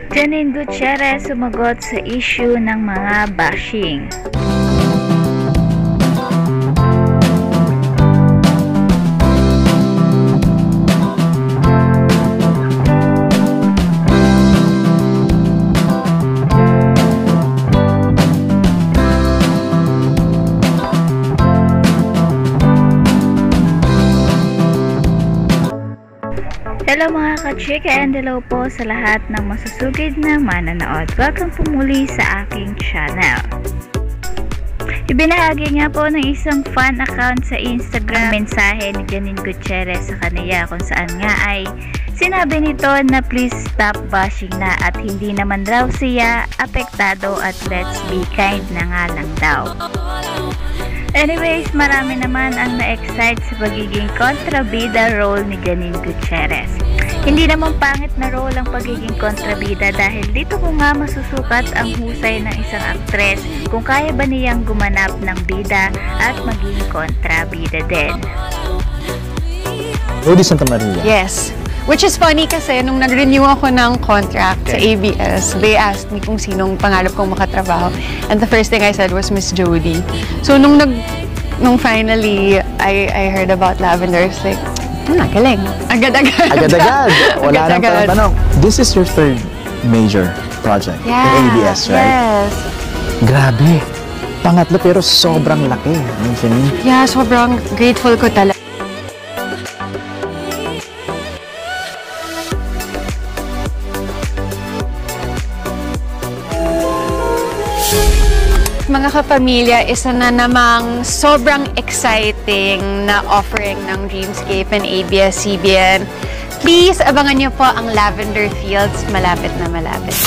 Janine Gutierrez sumagot sa issue ng mga bashing. Hello mga ka-chika and hello po sa lahat ng masusugid na mananood. Welcome po muli sa aking channel. Ibinahagi nga po ng isang fan account sa Instagram mensahe ni Janine Gutierrez sa kaniya kung saan nga ay sinabi nito na please stop bashing na at hindi naman raw siya apektado at let's be kind na nga lang daw. Anyways, marami naman ang na-excite sa pagiging kontrabida role ni Janine Gutierrez. Hindi naman pangit na role ang pagiging kontrabida dahil dito ko nga masusukat ang husay ng isang aktres kung kaya ba niyang gumanap ng bida at maging kontrabida din. Rudy Santa Maria. Yes. Which is funny kasi nung nag-renew ako ng contract sa ABS, they asked me kung sinong pangarap kong makatrabaho. And the first thing I said was Miss Jody. So nung finally I heard about Lavender, it's like, galing. Agad-agad. Agad-agad. Wala nang tanong. This is your third major project in ABS, right? Yes. Grabe. Pangatlo pero sobrang laki. Yeah, sobrang grateful ko talaga. Mga kapamilya, isa na namang sobrang exciting na offering ng Dreamscape and ABS-CBN. Please, abangan niyo po ang Lavender Fields, malapit na malapit.